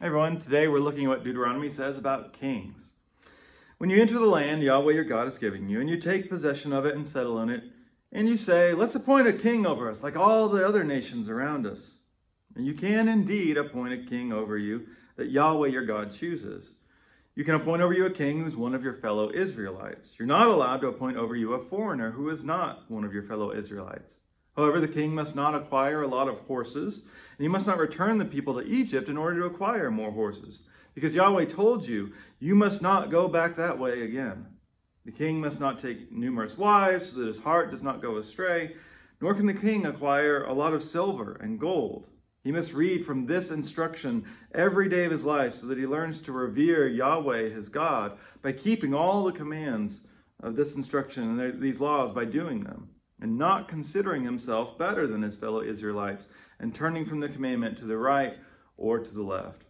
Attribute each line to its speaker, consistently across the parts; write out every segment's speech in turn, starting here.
Speaker 1: Hey everyone, today we're looking at what Deuteronomy says about kings. When you enter the land Yahweh your God is giving you, and you take possession of it and settle in it, and you say, let's appoint a king over us like all the other nations around us. And you can indeed appoint a king over you that Yahweh your God chooses. You can appoint over you a king who's one of your fellow Israelites. You're not allowed to appoint over you a foreigner who is not one of your fellow Israelites. However, the king must not acquire a lot of horses, and you must not return the people to Egypt in order to acquire more horses, because Yahweh told you, you must not go back that way again. The king must not take numerous wives, so that his heart does not go astray, nor can the king acquire a lot of silver and gold. He must read from this instruction every day of his life so that he learns to revere Yahweh his God by keeping all the commands of this instruction and these laws by doing them, and not considering himself better than his fellow Israelites and turning from the commandment to the right or to the left.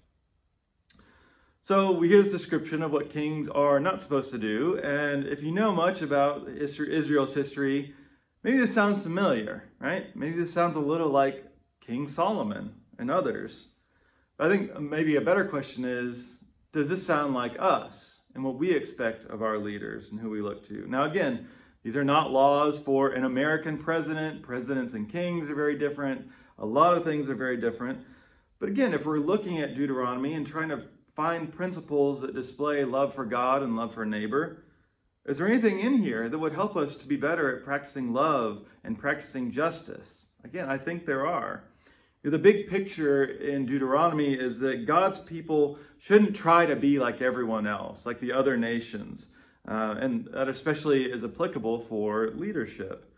Speaker 1: So we hear this description of what kings are not supposed to do, and if you know much about Israel's history, maybe this sounds familiar, right? Maybe this sounds a little like King Solomon and others. But I think maybe a better question is, does this sound like us and what we expect of our leaders and who we look to? Now again, these are not laws for an American president. Presidents and kings are very different. A lot of things are very different. But again, if we're looking at Deuteronomy and trying to find principles that display love for God and love for neighbor, is there anything in here that would help us to be better at practicing love and practicing justice? Again, I think there are. The big picture in Deuteronomy is that God's people shouldn't try to be like everyone else, like the other nations. And that especially is applicable for leadership.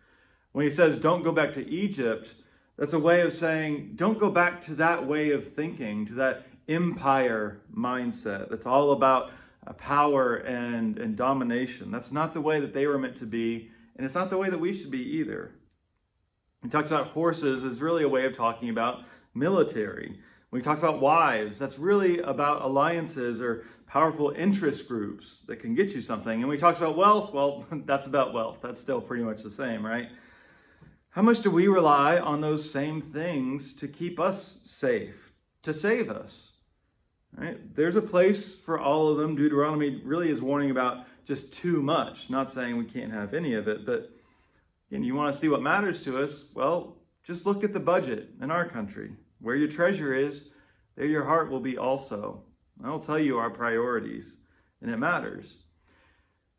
Speaker 1: When he says, don't go back to Egypt, that's a way of saying, don't go back to that way of thinking, to that empire mindset. That's all about power and domination. That's not the way that they were meant to be, and it's not the way that we should be either. He talks about horses is really a way of talking about military. When he talks about wives, that's really about alliances or powerful interest groups that can get you something. And when he talks about wealth, well, that's about wealth. That's still pretty much the same, right? How much do we rely on those same things to keep us safe, to save us? Right? There's a place for all of them. Deuteronomy really is warning about just too much, not saying we can't have any of it, but again, you want to see what matters to us? Well, just look at the budget in our country. Where your treasure is, there your heart will be also. I'll tell you our priorities, and it matters.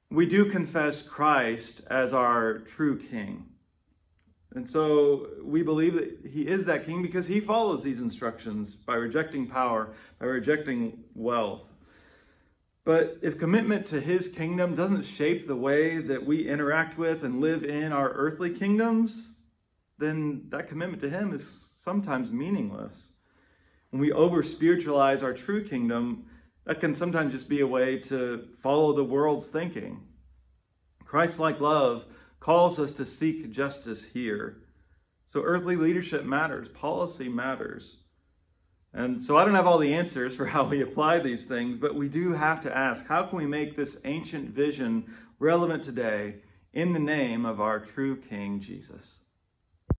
Speaker 1: We do confess Christ as our true king. And so we believe that he is that king because he follows these instructions by rejecting power, by rejecting wealth. But if commitment to his kingdom doesn't shape the way that we interact with and live in our earthly kingdoms, then that commitment to him is sometimes meaningless. When we over-spiritualize our true kingdom, that can sometimes just be a way to follow the world's thinking. Christ-like love calls us to seek justice here. So earthly leadership matters, policy matters. And so I don't have all the answers for how we apply these things, but we do have to ask, how can we make this ancient vision relevant today in the name of our true King, Jesus?